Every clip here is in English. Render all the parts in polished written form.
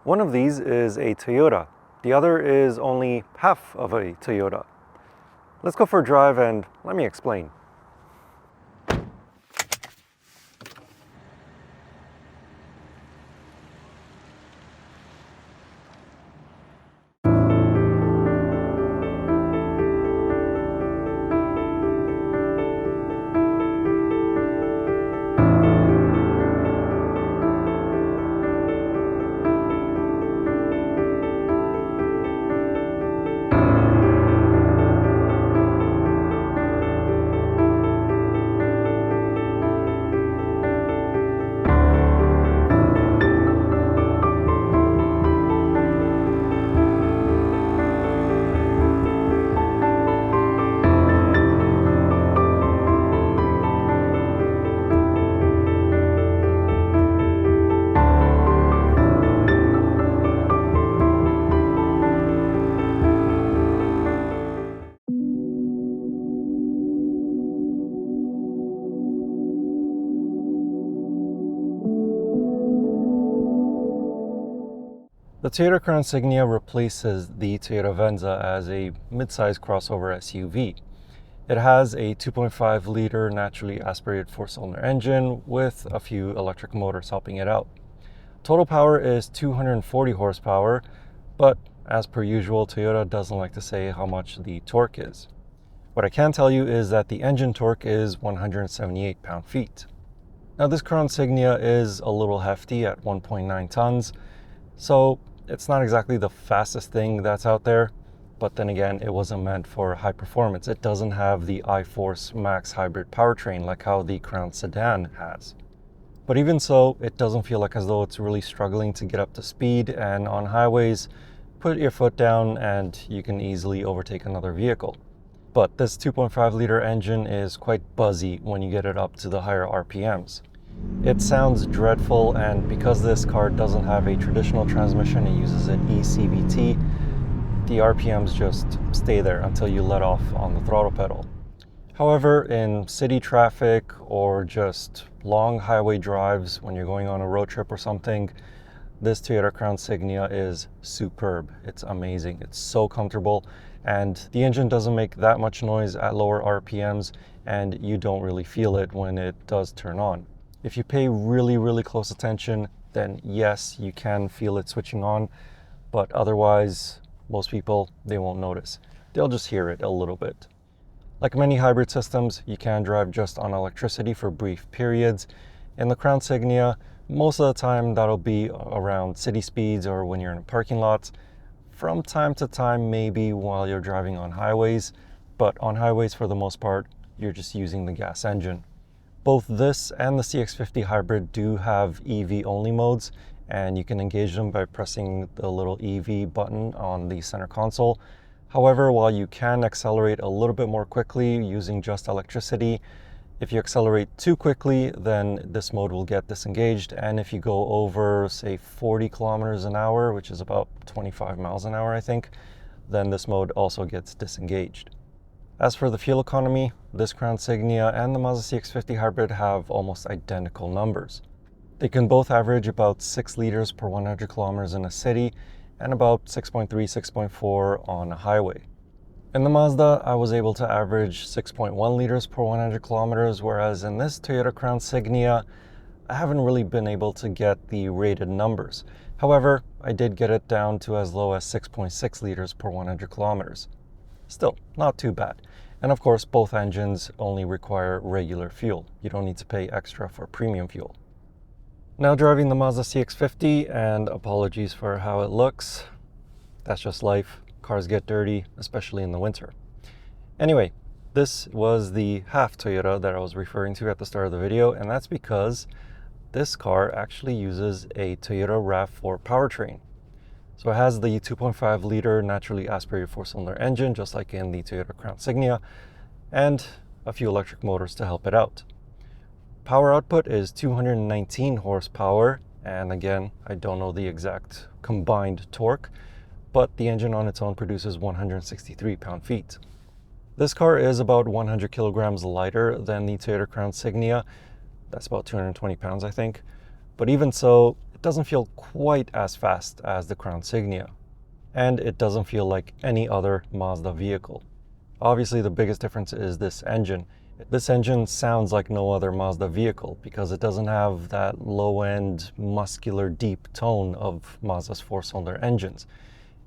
One of these is a Toyota. The other is only half of a Toyota. Let's go for a drive and let me explain. The Toyota Crown Signia replaces the Toyota Venza as a mid-size crossover SUV. It has a 2.5-liter naturally aspirated 4-cylinder engine with a few electric motors helping it out. Total power is 240 horsepower, but as per usual, Toyota doesn't like to say how much the torque is. What I can tell you is that the engine torque is 178 pound-feet. Now this Crown Signia is a little hefty at 1.9 tons, so it's not exactly the fastest thing that's out there, but then again, it wasn't meant for high performance. It doesn't have the iForce Max hybrid powertrain like how the Crown Sedan has. But even so, it doesn't feel like as though it's really struggling to get up to speed, and on highways, put your foot down and you can easily overtake another vehicle. But this 2.5-liter engine is quite buzzy when you get it up to the higher RPMs. It sounds dreadful, and because this car doesn't have a traditional transmission, it uses an e-CVT, the RPMs just stay there until you let off on the throttle pedal. However, in city traffic or just long highway drives when you're going on a road trip or something, this Toyota Crown Signia is superb. It's amazing. It's so comfortable, and the engine doesn't make that much noise at lower RPMs, and you don't really feel it when it does turn on. If you pay really close attention, then yes, you can feel it switching on, but otherwise, most people, they won't notice. They'll just hear it a little bit. Like many hybrid systems, you can drive just on electricity for brief periods. In the Crown Signia, most of the time that'll be around city speeds or when you're in parking lots. From time to time, maybe while you're driving on highways, but on highways for the most part, you're just using the gas engine. Both this and the CX-50 Hybrid do have EV only modes, and you can engage them by pressing the little EV button on the center console. However, while you can accelerate a little bit more quickly using just electricity, if you accelerate too quickly, then this mode will get disengaged, and if you go over, say, 40 kilometers an hour, which is about 25 miles an hour, I think, then this mode also gets disengaged. As for the fuel economy, this Crown Signia and the Mazda CX-50 Hybrid have almost identical numbers. They can both average about 6 liters per 100 kilometers in a city and about 6.3, 6.4 on a highway. In the Mazda, I was able to average 6.1 liters per 100 kilometers, whereas in this Toyota Crown Signia, I haven't really been able to get the rated numbers. However, I did get it down to as low as 6.6 liters per 100 kilometers. Still, not too bad. And of course, both engines only require regular fuel. You don't need to pay extra for premium fuel. Now driving the Mazda CX-50, and apologies for how it looks. That's just life. Cars get dirty, especially in the winter. Anyway, this was the half Toyota that I was referring to at the start of the video, and that's because this car actually uses a Toyota Rav4 powertrain. So it has the 2.5-liter naturally aspirated 4-cylinder engine, just like in the Toyota Crown Signia, and a few electric motors to help it out. Power output is 219 horsepower, and again, I don't know the exact combined torque, but the engine on its own produces 163 pound-feet. This car is about 100 kilograms lighter than the Toyota Crown Signia. That's about 220 pounds, I think. But even so, it doesn't feel quite as fast as the Crown Signia. And it doesn't feel like any other Mazda vehicle. Obviously, the biggest difference is this engine. This engine sounds like no other Mazda vehicle because it doesn't have that low-end, muscular, deep tone of Mazda's four-cylinder engines.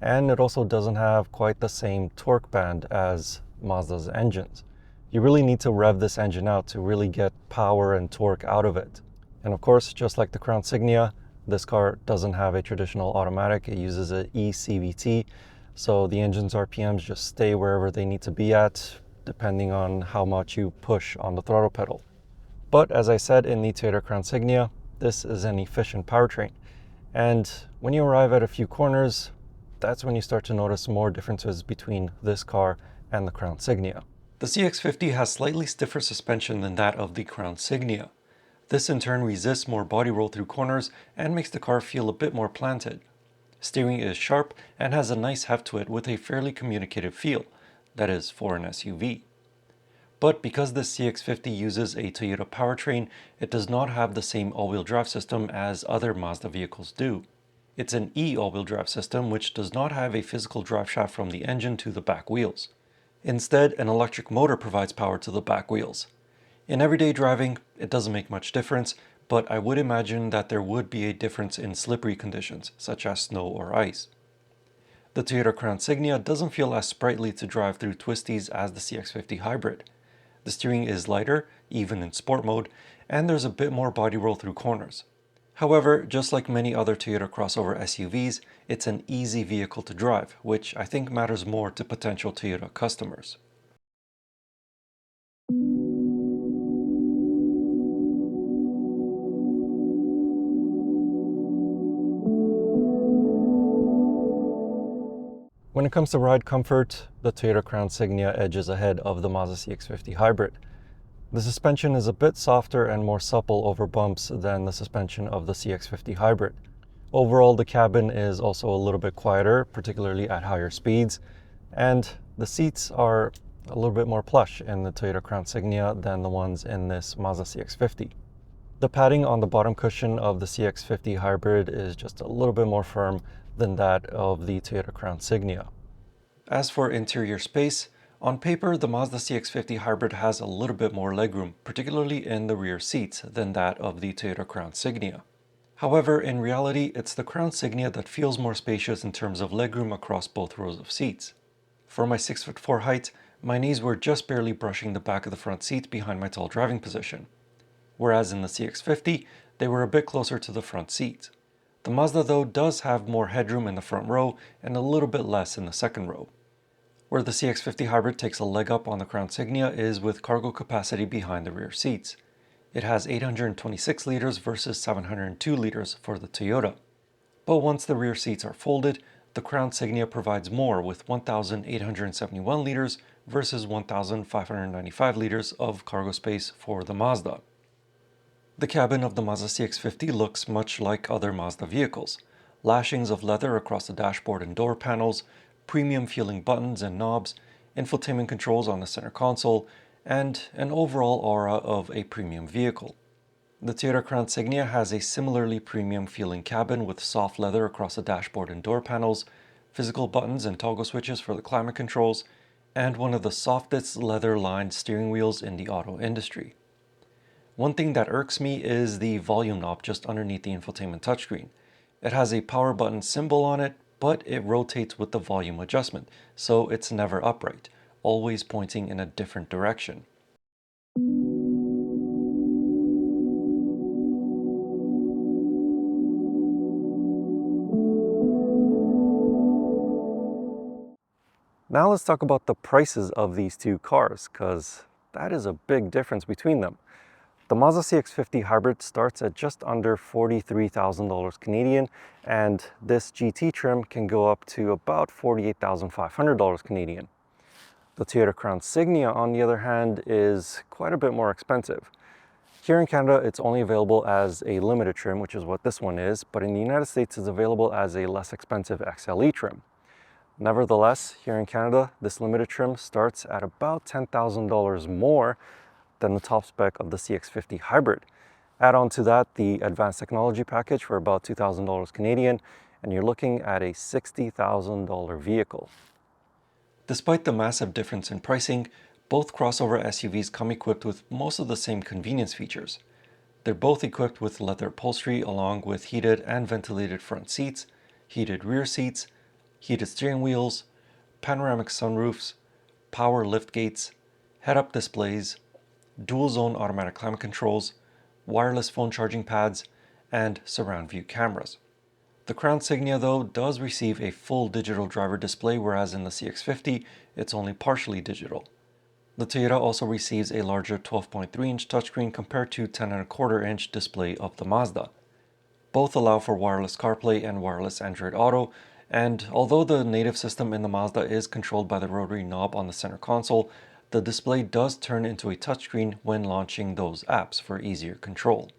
And it also doesn't have quite the same torque band as Mazda's engines. You really need to rev this engine out to really get power and torque out of it. And of course, just like the Crown Signia, this car doesn't have a traditional automatic. It uses an e-CVT, so the engine's RPMs just stay wherever they need to be at, depending on how much you push on the throttle pedal. But as I said in the Toyota Crown Signia, this is an efficient powertrain. And when you arrive at a few corners, that's when you start to notice more differences between this car and the Crown Signia. The CX-50 has slightly stiffer suspension than that of the Crown Signia. This in turn resists more body roll through corners and makes the car feel a bit more planted. Steering is sharp and has a nice heft to it with a fairly communicative feel, that is for an SUV. But because the CX-50 uses a Toyota powertrain, it does not have the same all-wheel drive system as other Mazda vehicles do. It's an e-all-wheel drive system which does not have a physical drive shaft from the engine to the back wheels. Instead, an electric motor provides power to the back wheels. In everyday driving, it doesn't make much difference, but I would imagine that there would be a difference in slippery conditions, such as snow or ice. The Toyota Crown Signia doesn't feel as sprightly to drive through twisties as the CX-50 Hybrid. The steering is lighter, even in sport mode, and there's a bit more body roll through corners. However, just like many other Toyota crossover SUVs, it's an easy vehicle to drive, which I think matters more to potential Toyota customers. When it comes to ride comfort, the Toyota Crown Signia edges ahead of the Mazda CX-50 Hybrid. The suspension is a bit softer and more supple over bumps than the suspension of the CX-50 Hybrid. Overall, the cabin is also a little bit quieter, particularly at higher speeds, and the seats are a little bit more plush in the Toyota Crown Signia than the ones in this Mazda CX-50. The padding on the bottom cushion of the CX-50 Hybrid is just a little bit more firm than that of the Toyota Crown Signia. As for interior space, on paper the Mazda CX-50 Hybrid has a little bit more legroom, particularly in the rear seats, than that of the Toyota Crown Signia. However, in reality, it's the Crown Signia that feels more spacious in terms of legroom across both rows of seats. For my 6'4" height, my knees were just barely brushing the back of the front seat behind my tall driving position, whereas in the CX-50, they were a bit closer to the front seat. The Mazda though does have more headroom in the front row and a little bit less in the second row. Where the CX-50 Hybrid takes a leg up on the Crown Signia is with cargo capacity behind the rear seats. It has 826 liters versus 702 liters for the Toyota. But once the rear seats are folded, the Crown Signia provides more with 1,871 liters versus 1,595 liters of cargo space for the Mazda. The cabin of the Mazda CX-50 looks much like other Mazda vehicles. Lashings of leather across the dashboard and door panels, premium feeling buttons and knobs, infotainment controls on the center console, and an overall aura of a premium vehicle. The Toyota Crown Signia has a similarly premium feeling cabin with soft leather across the dashboard and door panels, physical buttons and toggle switches for the climate controls, and one of the softest leather-lined steering wheels in the auto industry. One thing that irks me is the volume knob just underneath the infotainment touchscreen. It has a power button symbol on it, but it rotates with the volume adjustment, so it's never upright, always pointing in a different direction. Now let's talk about the prices of these two cars, because that is a big difference between them. The Mazda CX-50 Hybrid starts at just under $43,000 Canadian, and this GT trim can go up to about $48,500 Canadian. The Toyota Crown Signia, on the other hand, is quite a bit more expensive. Here in Canada, it's only available as a limited trim, which is what this one is, but in the United States, it's available as a less expensive XLE trim. Nevertheless, here in Canada, this limited trim starts at about $10,000 more than the top spec of the CX-50 Hybrid. Add on to that the advanced technology package for about $2,000 Canadian, and you're looking at a $60,000 vehicle. Despite the massive difference in pricing, both crossover SUVs come equipped with most of the same convenience features. They're both equipped with leather upholstery along with heated and ventilated front seats, heated rear seats, heated steering wheels, panoramic sunroofs, power liftgates, head-up displays, dual-zone automatic climate controls, wireless phone charging pads, and surround view cameras. The Crown Signia, though, does receive a full digital driver display, whereas in the CX-50, it's only partially digital. The Toyota also receives a larger 12.3-inch touchscreen compared to 10.25-inch display of the Mazda. Both allow for wireless CarPlay and wireless Android Auto, and although the native system in the Mazda is controlled by the rotary knob on the center console, the display does turn into a touchscreen when launching those apps for easier control.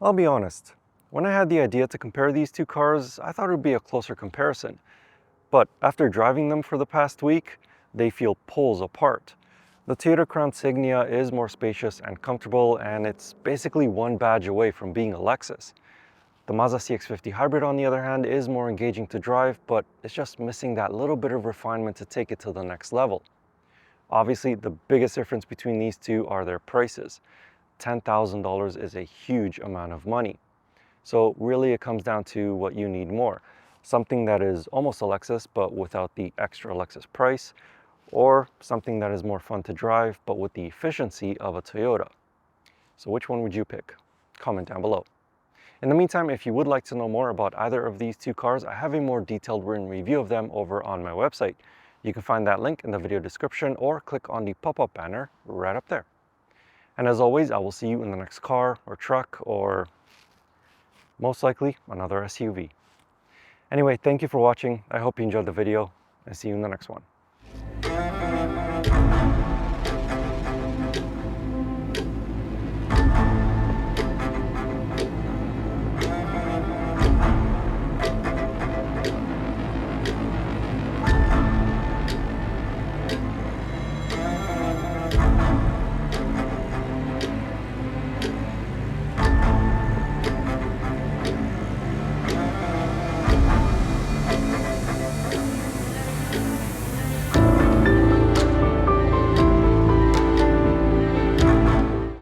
I'll be honest, when I had the idea to compare these two cars, I thought it would be a closer comparison. But after driving them for the past week, they feel poles apart. The Toyota Crown Signia is more spacious and comfortable, and it's basically one badge away from being a Lexus. The Mazda CX-50 Hybrid, on the other hand, is more engaging to drive, but it's just missing that little bit of refinement to take it to the next level. Obviously, the biggest difference between these two are their prices. $10,000 is a huge amount of money. So really it comes down to what you need more. Something that is almost a Lexus but without the extra Lexus price, or something that is more fun to drive but with the efficiency of a Toyota. So which one would you pick? Comment down below. In the meantime, if you would like to know more about either of these two cars, I have a more detailed written review of them over on my website. You can find that link in the video description or click on the pop-up banner right up there. And as always, I will see you in the next car or truck or most likely another SUV. Anyway, thank you for watching. I hope you enjoyed the video and see you in the next one.